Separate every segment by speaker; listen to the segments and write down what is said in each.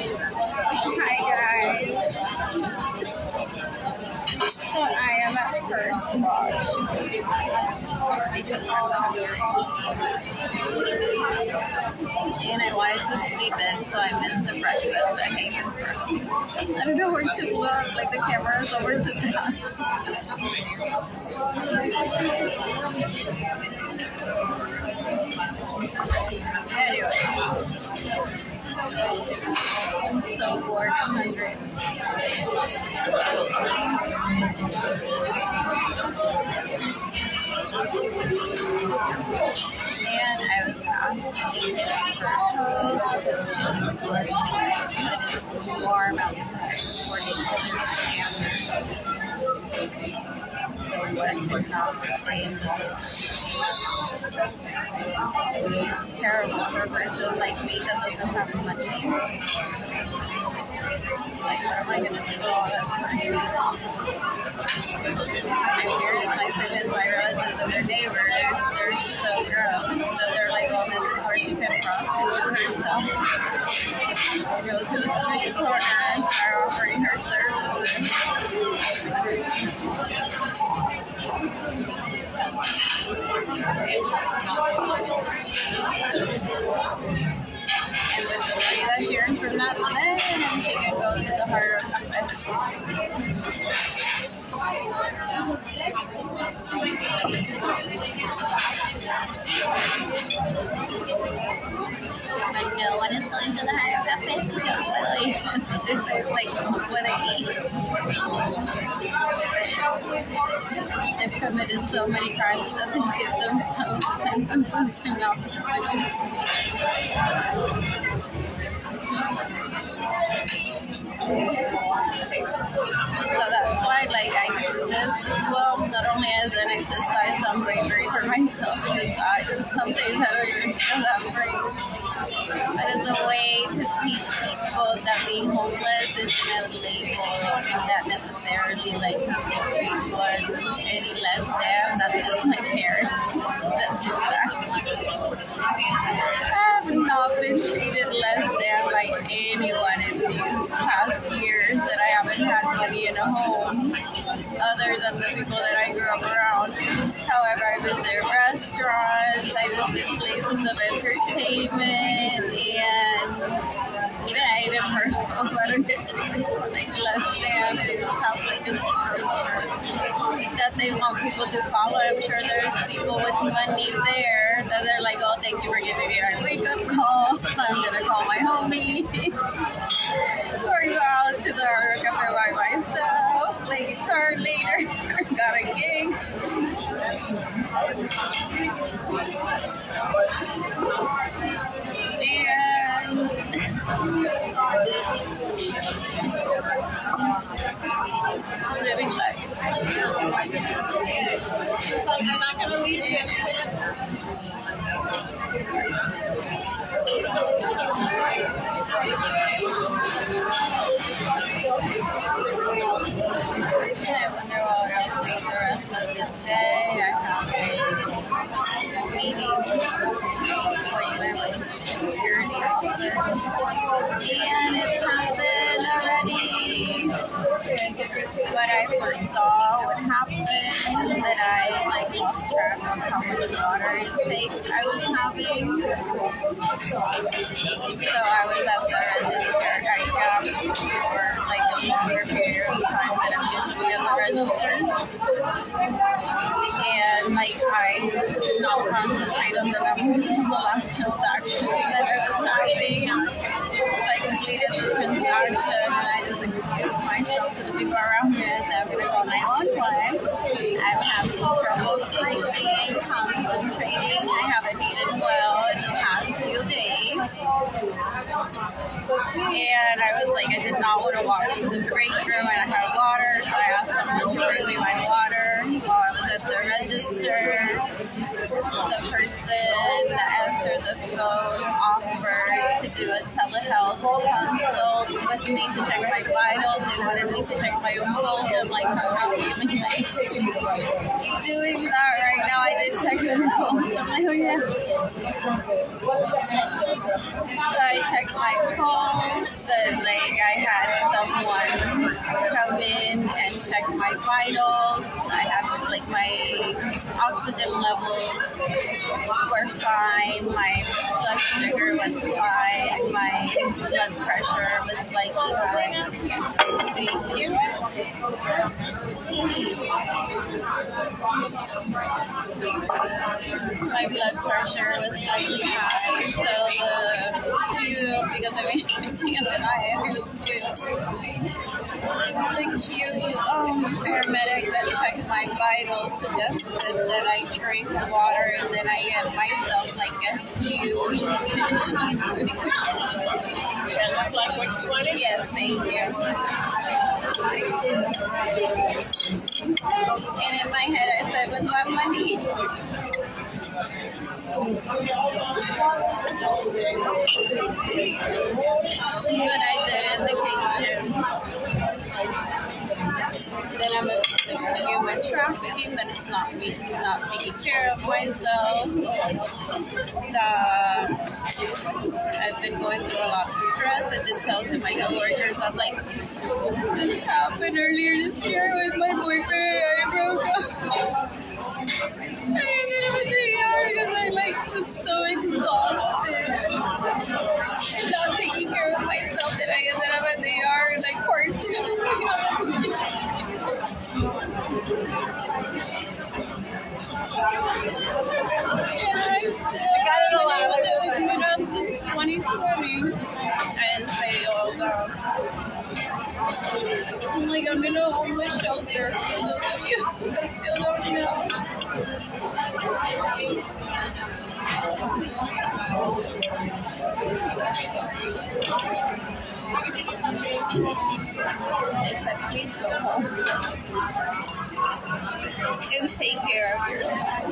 Speaker 1: Hi guys. So I am at First Watch. And I wanted to sleep in, so I missed the breakfast that came in first. I don't know where to look, like the camera is over to the Anyway. I'm so bored, I'm hungry. And I was asked to do it it's warm outside according to the standard. What could not stay in the It's terrible for a person like me that doesn't have much time. Like, what am I going to do all that time? My parents, my siblings, my relatives, and their neighbors, they're so gross. So they're like, well, this is where she can prostitute herself. Go to a street corner and start offering her services. And with the money that she earns from that, then she can go to the heart of cafe. But no one is going to the heart of cafe, so really, that's what this is like, what I eat. They've committed so many crimes that they give themselves sentences to not be So that's why, like, I do this as well, not only as an exercise, some bravery for myself, because some days I don't even feel that brave. But it's a way to teach people that being homeless isn't a label that necessarily, like, treat one any less than. That's just my parents that do that. I have not been treated less than by anyone in these past years that I haven't had money in a home, other than the people that I grew up around. However, I visit restaurants, I visit places of entertainment, and I even heard of I don't get treated like less than. It just sounds like a structure that they want people to follow. I'm sure there's people with money there that they're like, oh, thank you for giving me a wake-up call. I'm going to call my homie. Or go out to the cafe by myself, play guitar later, got a gig. And living life. I'm not going to leave you at 10. I wonder what I'll do the rest of the day. I have a meeting appointment with the Social Security office. And it's happened already. What I foresaw would happen, that I lost track of how much water intake I was having. So I was at the register. I got for a longer period of time that I'm usually at the register. And I did not concentrate on the numbers of the last transaction that I was having. So I completed the transaction and I just excused myself to the people around me and said, I'm going to call 911. I'm having trouble breathing and concentrating. I haven't eaten well in the past few days. And I was like, I did not want to walk to the break room and I had water, so I asked someone to bring me my water. While I was at the register, the person that answered the phone offered to do a telehealth consult with me to check my vitals. They wanted me to check my own pulse. I'm like, I'm not even doing that right now. I did check my pulse. I'm like, oh yeah. So I checked my pulse, but oxygen levels were fine. My blood sugar was fine. My blood pressure was slightly high. Thank you. My blood pressure was slightly high, so because I'm eating and then the cute paramedic that checked my vitals suggested that I drink water and then I get myself like a huge dish.
Speaker 2: It looked like which one?
Speaker 1: Yes, thank you. And in my head I said, with my money. But I did indicate to him that I'm a victim of human trafficking, that it's not me not taking care of myself, that I've been going through a lot of stress. I did tell to my coworkers, I'm like, this happened earlier this year with my boyfriend. I broke up. I ended up at the ER because I was so exhausted and not taking care of myself that I ended up at the ER like part 2. And I still haven't been able to wake up since 2020 and stay all down. I'm like, I'm in a homeless shelter for those of you that still don't know. They said, please go home and take care of yourself.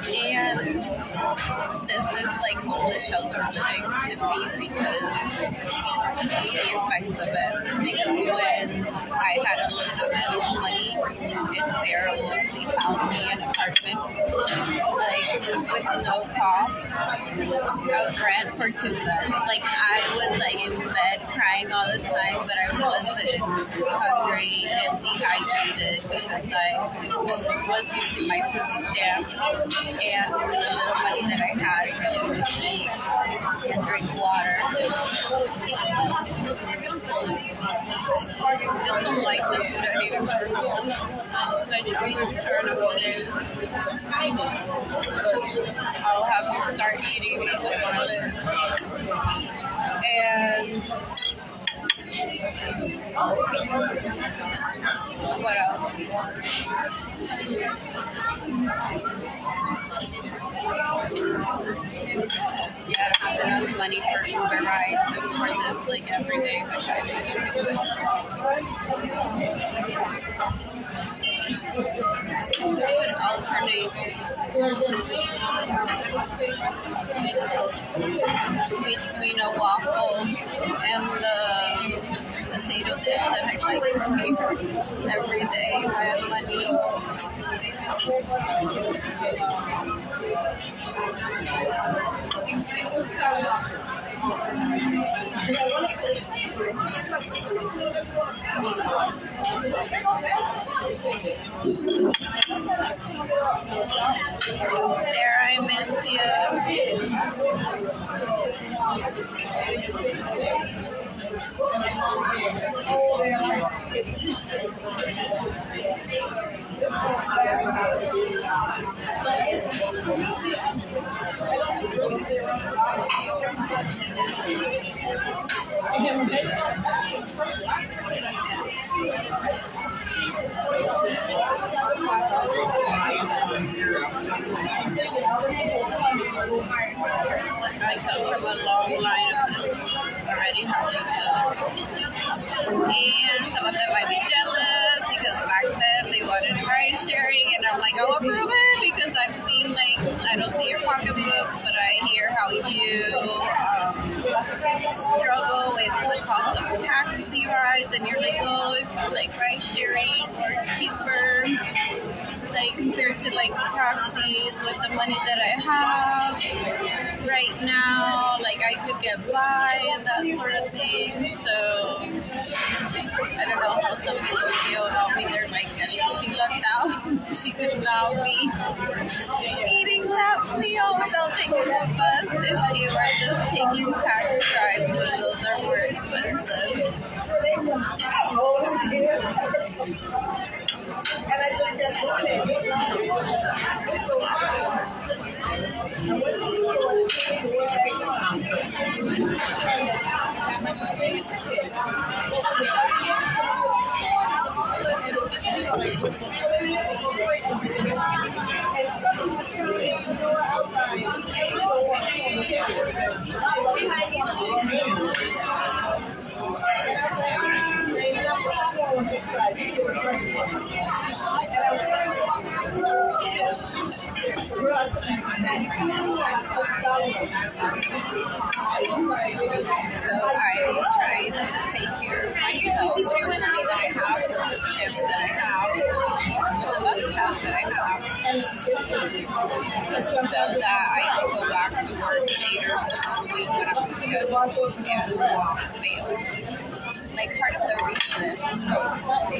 Speaker 1: And this is like homeless shelter living to me because of the effects of it. Because when I had a little bit of money and Sarah mostly found me an apartment like with no cost of rent for 2 months. Like I was like in bed crying all the time, but I wasn't hungry and dehydrated because I was using my food stamps and the little money that I had to eat and drink water. I don't like the food I ate at school. The chocolate turn up with it. I'll have to start eating because I want to live. And what else? Yeah, I don't have enough money for Uber rides and for this like every day, which I need to do. An alternate between a waffle and the potato dish that I like to make every day. I have money. Sarah, I miss you. more cheaper, like compared to like taxis with the money that I have right now. Like I could get by and that sort of thing. So I don't know how some people feel about me. They're like, at least she lucked out. She could now be eating that meal without taking the bus if she were just taking taxi rides. Those are more expensive.
Speaker 3: And I just get
Speaker 1: So I try to take care of myself with the money that I have, with the tips that I have, with the bus pass that I have, so that I can go back to work later this week when I'm scheduled and fail. Like part of the reason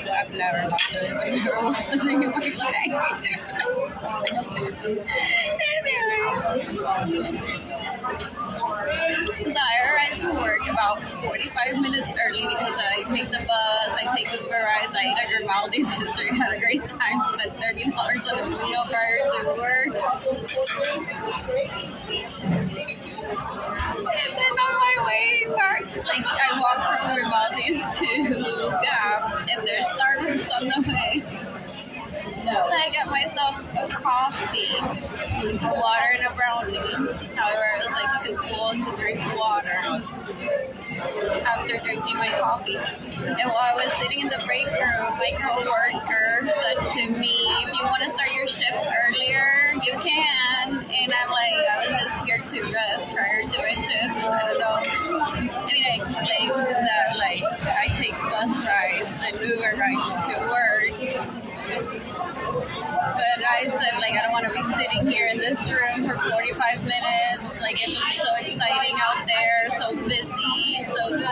Speaker 1: I've never loved this, I've never wanted to in my So I arrive to work about 45 minutes early because I take the bus, I take Uber rides, I ate at Grimaldi's history, had a great time, spent $30 on a meal prior to work. And then on my way back, like I walk from Grimaldi's to Gap, and there's Starbucks on the way. So I got myself a coffee, water, and a brownie. However, it was like too cold to drink water after drinking my coffee. And while I was sitting in the break room, my coworker said to me, "If you want to start your shift earlier, you can." And I'm like, I was just here to rest prior to my shift. I don't know. I mean, I explained that like I take bus rides and Uber rides to work. But I said, like, I don't want to be sitting here in this room for 45 minutes. Like, it's so exciting out there, so busy, so good.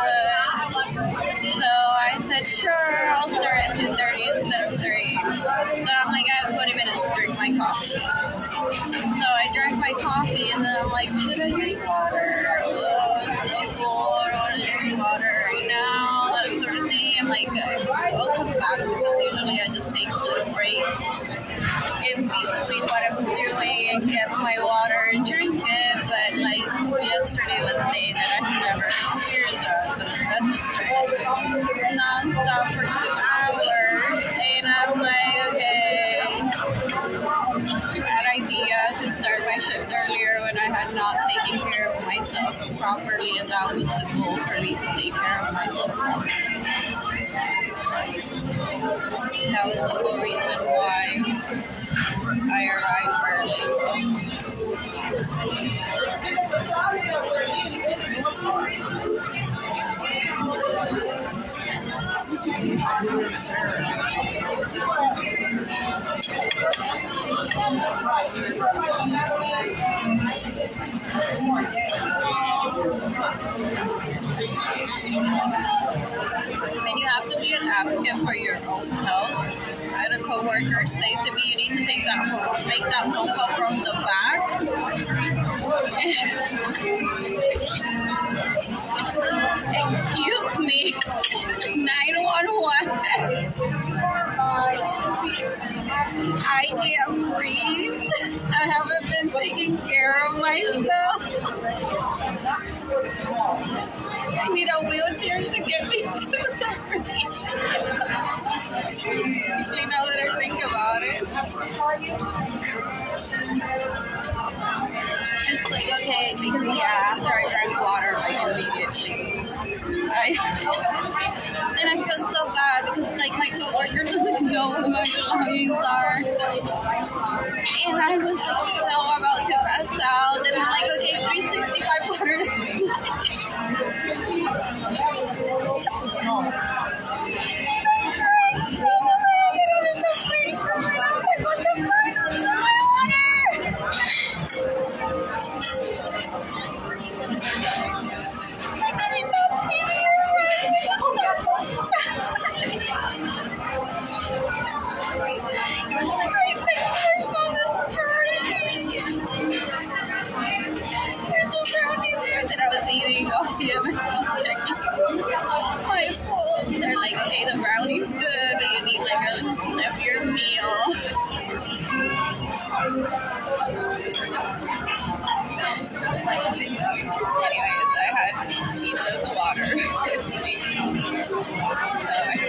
Speaker 1: So I said, sure, I'll start at 2:30 instead of 3. So I'm like, I have 20 minutes to drink my coffee. So I drank my coffee, and then I'm like, should I drink water? Oh, I'm so full. I don't want to drink water right now, that sort of thing. I'm like, I'll come back because usually I just take little breaks in between what I'm doing and get my water and drink it. But like yesterday was a day that I've never experienced at the register non-stop for 2 hours, and I'm like, okay, bad idea to start my shift earlier when I had not taken care of myself properly, and that was the goal for me to take care of myself properly. That was the whole reason why I arrived early. And you have to be an advocate for your own health. I had a coworker say to me, you need to make that phone call from the back. Excuse me, 911. I can't breathe. I haven't been taking care of myself. I need a wheelchair to get me to the breathe. Now that I think about it. It's like, okay, because after I drank water, like immediately. And I feel so bad because like my coworker doesn't know who my belongings are. And I was like so about to pass out, and I'm like, okay, 365 water. Anyways, I had liters of water with me. So I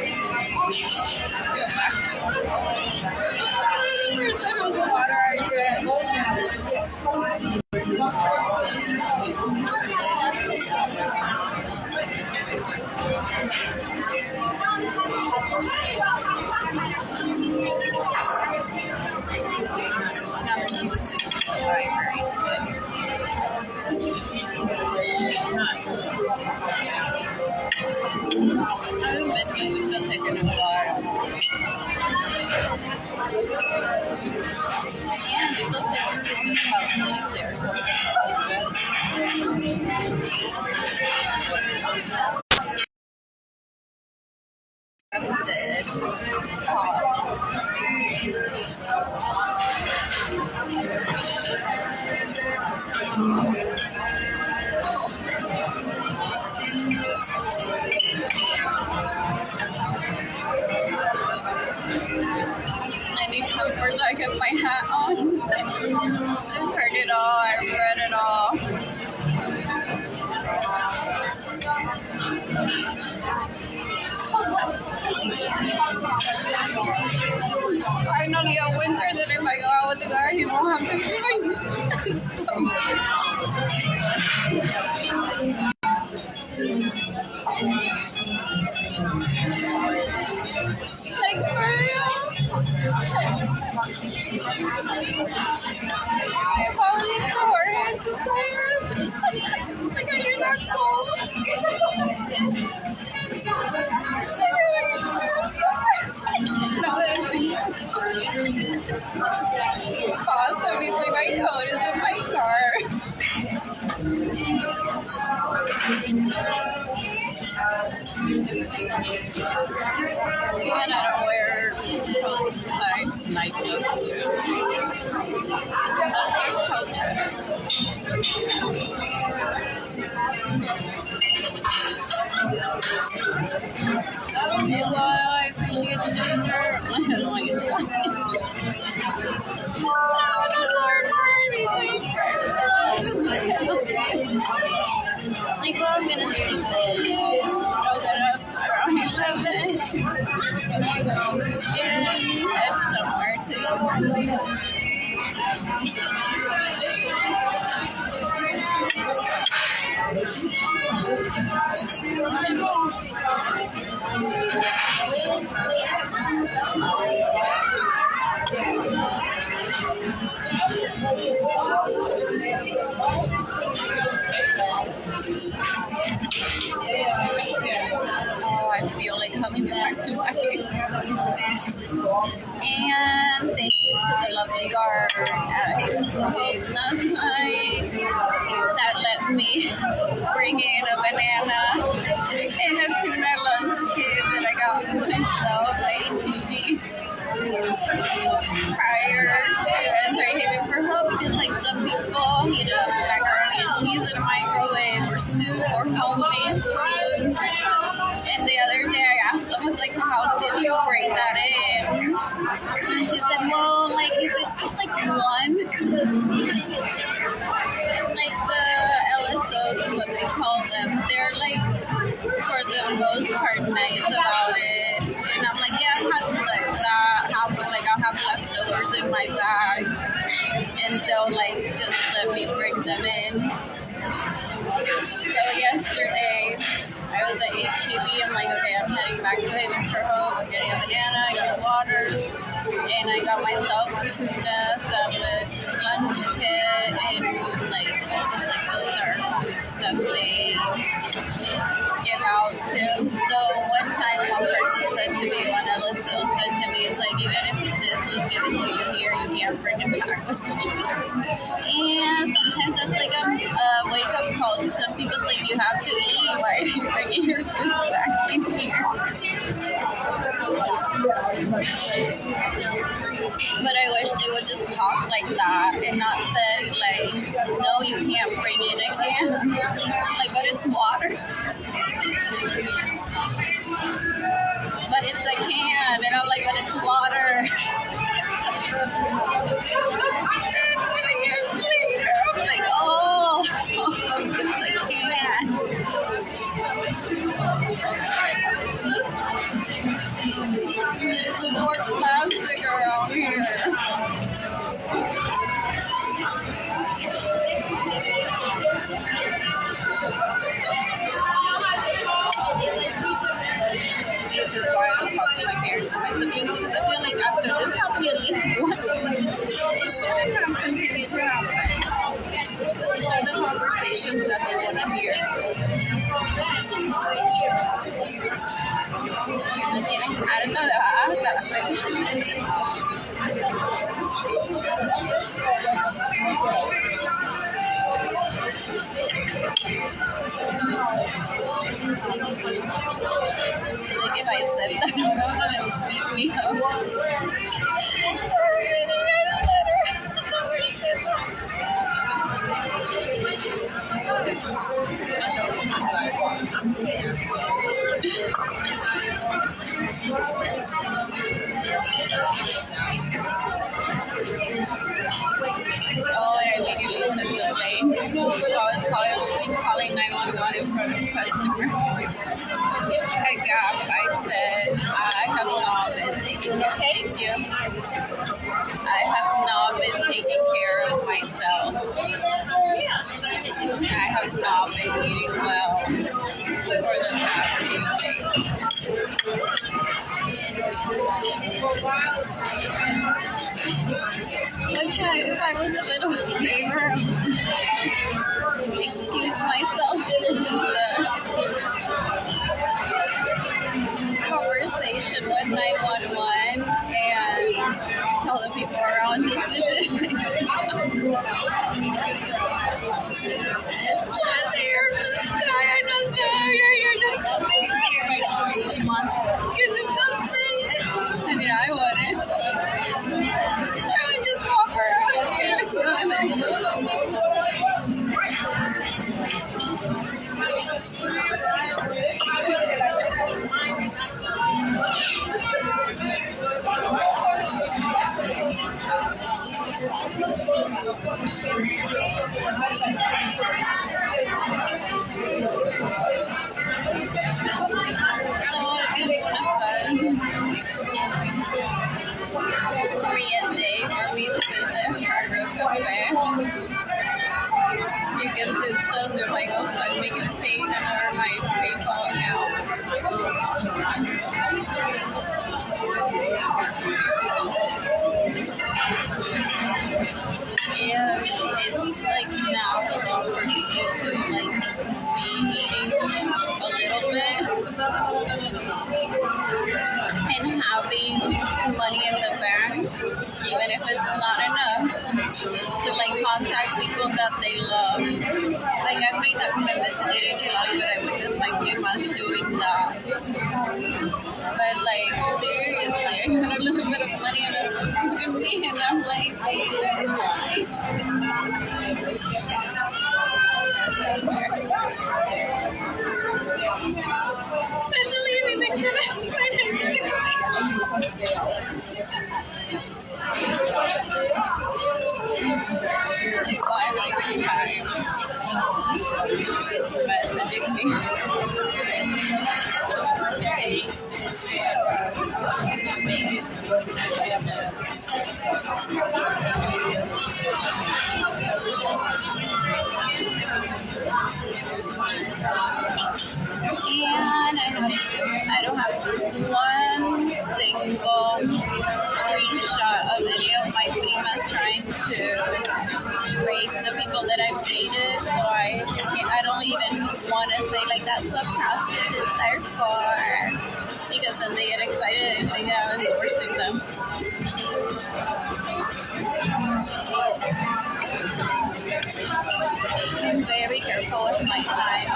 Speaker 1: go back to the first was water I I need comfort so I can put my hat on. I've heard it all, I've read it all. I know the winter that if I go out with the guy, he won't have to give me like, for real? My apologies to Jorge and to Cyrus. Like, are you not cold? Awesome. He's like, my coat is in my car. And I don't wear clothes inside, night clothes too. Unless there's culture. I appreciate the dinner. I don't like it. Like, well, I'm gonna sleep in. I'll get up around 11 and head somewhere too. Oh, I feel like coming back tonight. And thank you to the lovely guard at Hazel's last night that let me bring in a banana and a tuna lunch kit that I got myself at HEB prior to entering Haven for Hope, because like some people, you know, macaroni and cheese in a microwave or soup or homemade food. And the other day I asked someone, like, how did you bring that in? And she said, well, like, if it's just like one, like the LSOs is what they call them, they're like, for the most part, nice about it. And I'm like, yeah, I've had like that happen, like I'll have leftovers in my bag, and they'll like just let me bring them in. So yesterday, I was at HEB. I'm like, okay, I'm heading back to Haven for Hope. I'm getting a banana, I got water, and I got myself a tuna sandwich lunch kit, and like those are stuff they give out too. So one time, one person said to me, one LSO said to me, it's like, even if this was given to you here, you can't bring it back with you. And sometimes that's like a wake-up call to some people. It's like, you have to eat. Why are you bringing your food back in here? But I wish they would just talk like that and not say, like, no, you can't bring in a can. Like, but it's water. But it's a can. And I'm like, but it's water. try if I was a little braver, excuse myself from the conversation with 911 and tell the people around the specifics. I mean, I wouldn't. I would just walk Korean day for me to visit Hard Rock Cafe. You can do so through my GoFundMe page or my PayPal account. Yeah, it's like now we're used to like me eating a little bit and having money in the bank, even if it's not enough, to like contact people that they love. Like I've made that commitment to dating Kelly, but I witnessed my primas doing that. But like seriously, I had a little bit of money and a little bit of me, and I'm like, especially if you think that I'm why like messaging me. And I don't have one single screenshot of any of my primas trying to rape the people that I've dated, so I don't even want to say like that's what prostitutes are for, because then they get excited and think I was forcing them. I'm very careful with my time.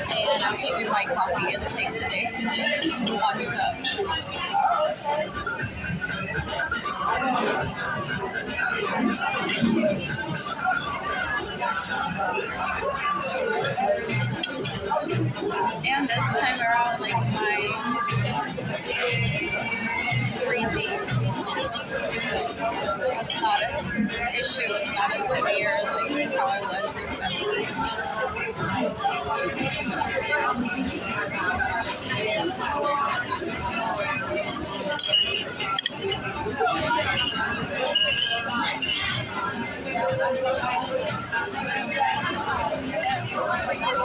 Speaker 1: And I'm keeping my coffee intake today to just 1 cup. And this time around, like my breathing was not as issue was not as severe like how I was in February.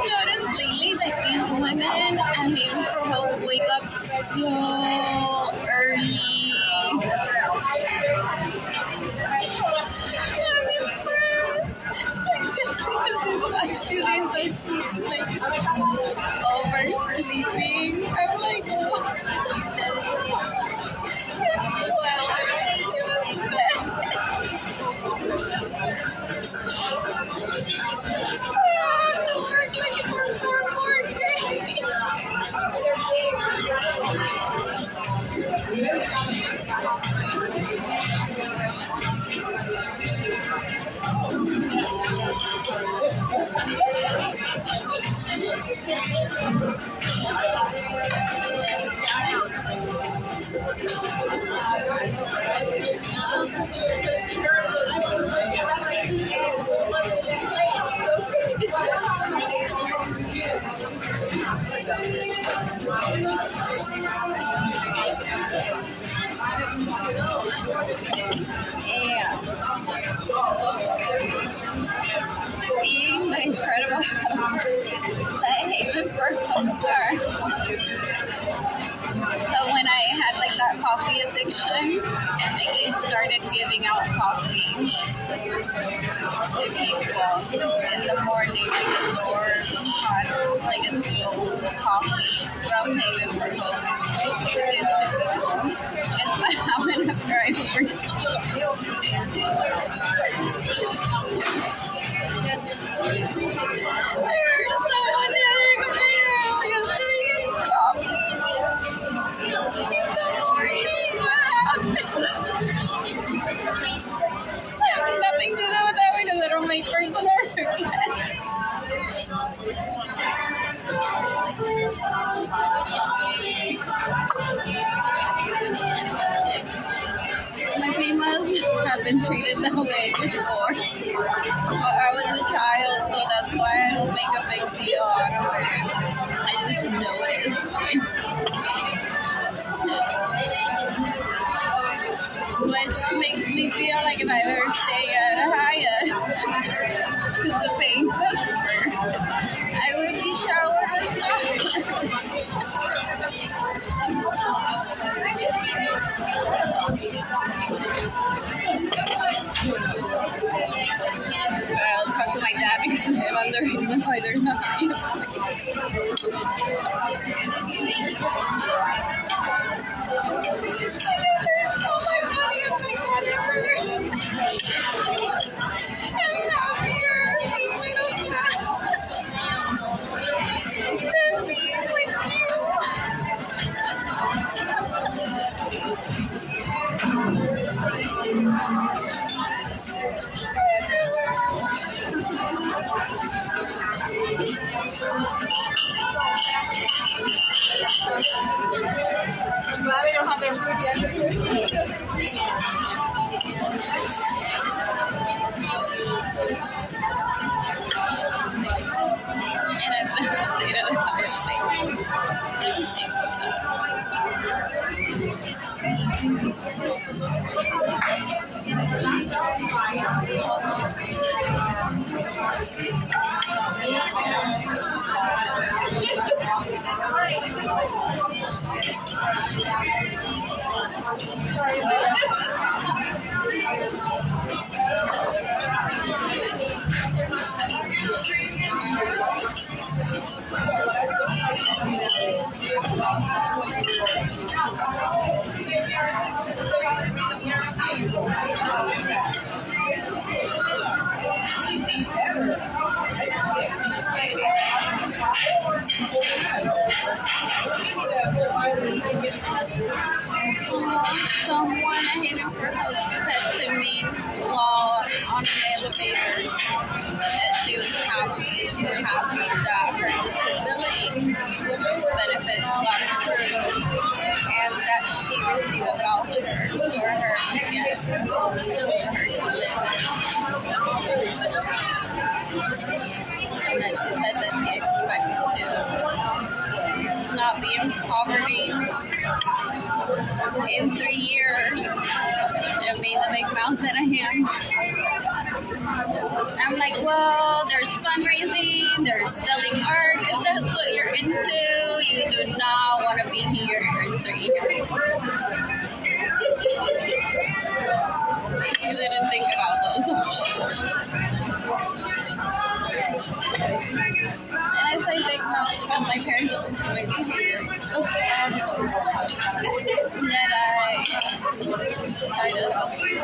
Speaker 1: Notice lately that these women and these girls wake up so early. I'm impressed. Oversleeping. I'm like, what? It's 12. Being the incredible help that Haven for Hope are. So when I had like that coffee addiction, they started giving out coffee to people in the morning, like a door had like a slow coffee from Haven for Hope to give to people. It's what happened after I someone the other computer because they coffee. I have nothing to do with that because I don't make personal regrets. My primas have been treated that way before. But I was a child, so that's why I don't make a big deal out of it. I just know it is fine. Which makes me feel like if I ever stay at Hyatt, because the paying customer, I would be showered with But I'll talk to my dad because I'm the reason why there's nothing.
Speaker 2: I'm glad we don't have their food yet.
Speaker 1: And I've never stayed at a Hyatt. Someone I hated for Hope said to me while on the elevator that she was happy that her disability benefits got approved and that she received a voucher for her to get for her to live. And then she said that she expects to not be in poverty in 3 years and be the big mouth that I am. I'm like, well, there's fundraising, there's selling art. If that's what you're into, you do not want to be here in 3 years. You didn't think about those options. And I say big mouth because my parents always told me to be here. That I try to help you.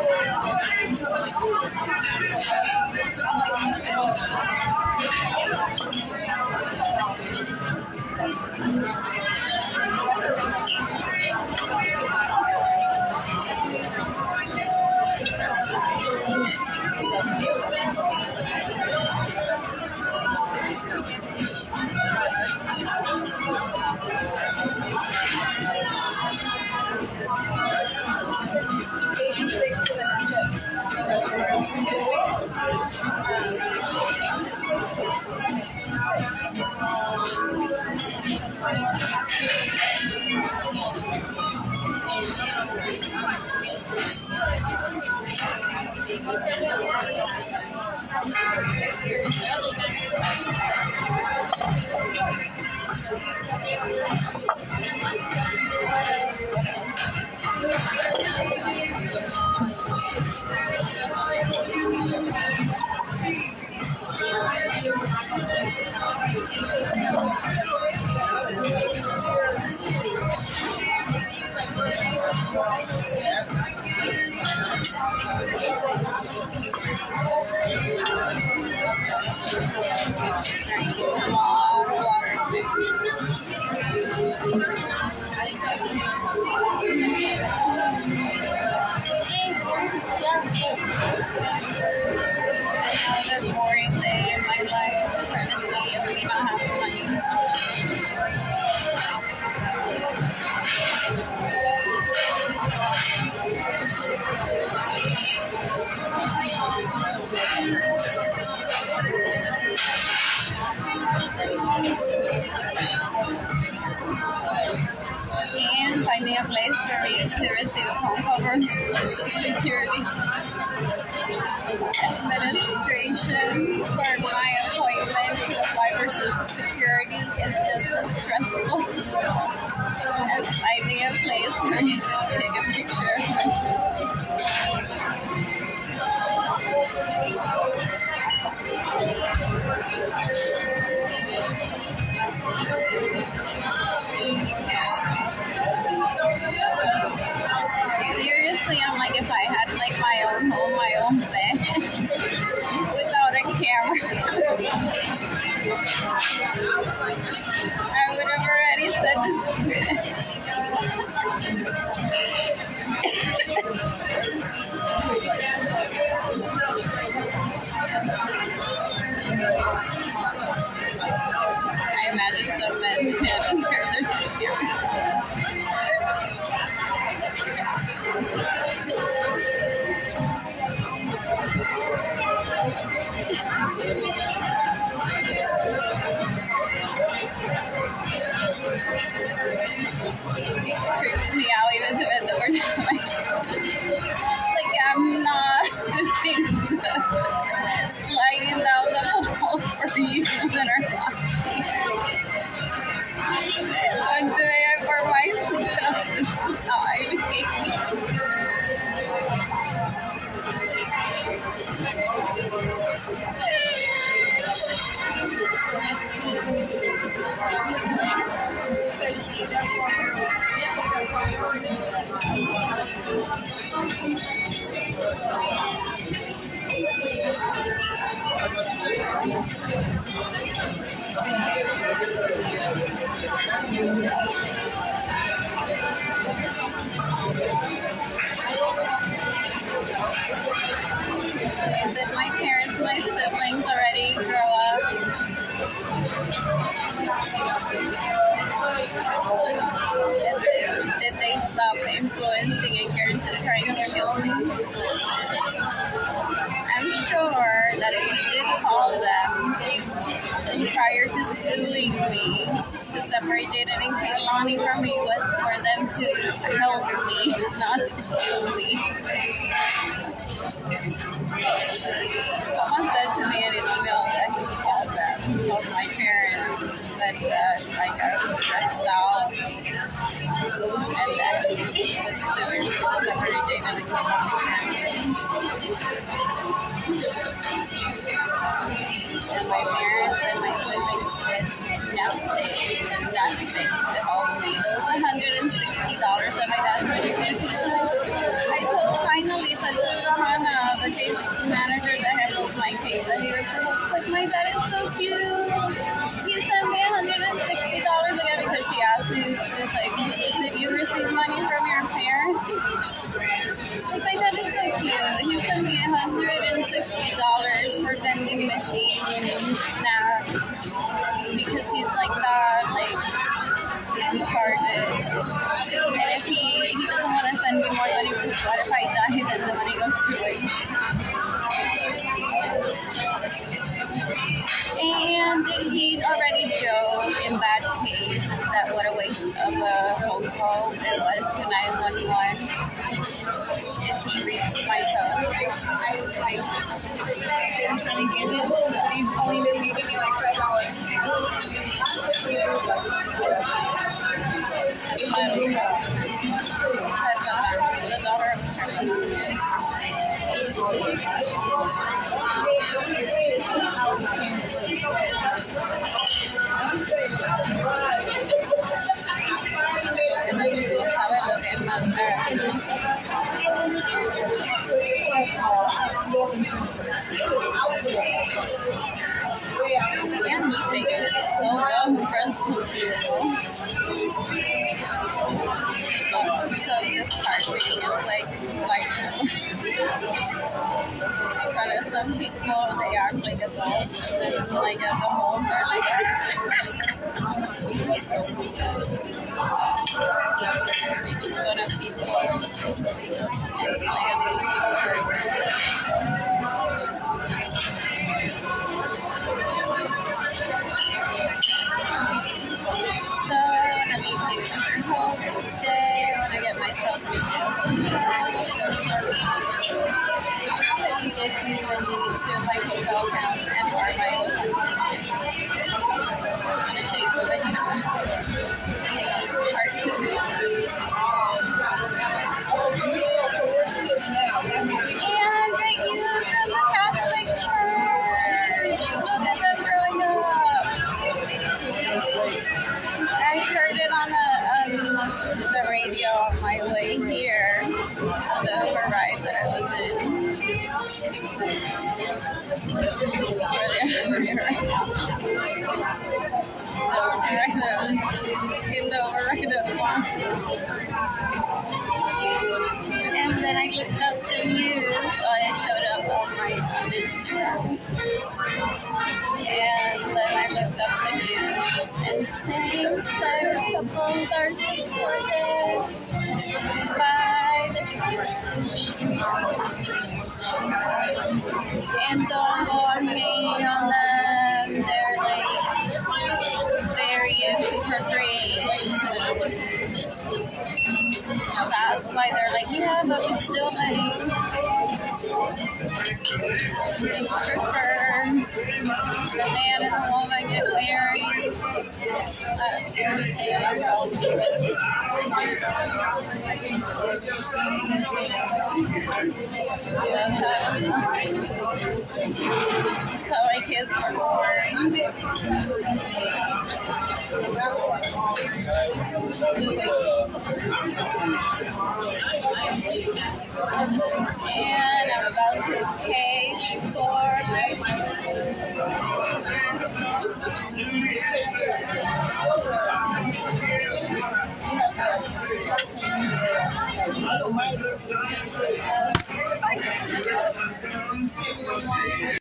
Speaker 1: Another boring day in my life. Trying to see if we not have money. And finding a place for me to receive a phone call from Social Security Administration for my appointment to apply for Social Security is just as stressful as finding a place for me to take a picture of my Seriously, I'm like, if I had like my own home, my own bed, without a camera, I would have already said to I imagine some men can't care their security. Creeps me out even to end the word. Like I'm not doing sliding down the pole for you that are watching. I'm doing it for myself. This is how I behave. Did my parents, my siblings already grow up? Did they stop influencing and care to trying to kill me? I'm sure that if you did call them prior to suing me to separate Jaden and Kaylani from me was for them to help me, not to kill me. Someone said to me in an email that he called them, called my parents, said that like I was stressed out, and that he was suing to separate Jaden and Kaylani. And my parents and my siblings did nothing to help me. Those $160 that my dad sent me, I finally said to Hannah, the case manager that handles my case, that he was like, my dad is so cute. He sent me $160 again because she asked me, she's like, did you receive money from your parents? My dad is so cute. He sent me $160 for vending machine snacks because he's like that, like retarded. And if he doesn't want to send me more money, what if I die? Then the money goes to waste. And he already joked in bad taste that what a waste of a phone call it was to 911 if he reached my toe.
Speaker 2: is it? He's only been leaving me like $5.
Speaker 1: The daughter of and he makes it so well for some people. Also so disheartening. It's like in front of some people they act like adults, and then like at the home they're like making fun of people and planning. So I'm gonna leave pictures home today when I get myself to my hotel accounts and or my hotel. I'm gonna show you what I have. Part 2. And great news from the Catholic Church. Look at them growing up. I heard it on the radio on my way here, on the override that I was in. In the override of and then I looked up the news, so it showed up on my Instagram. And then I looked up the news, and same-sex couples are supported by the church. And don't go on me on them. They're like very into procreation. That's why they're like, yeah, but we still like prefer the man and the woman get married. That's the only thing that's how my kids were born. And I'm about to pay for my food.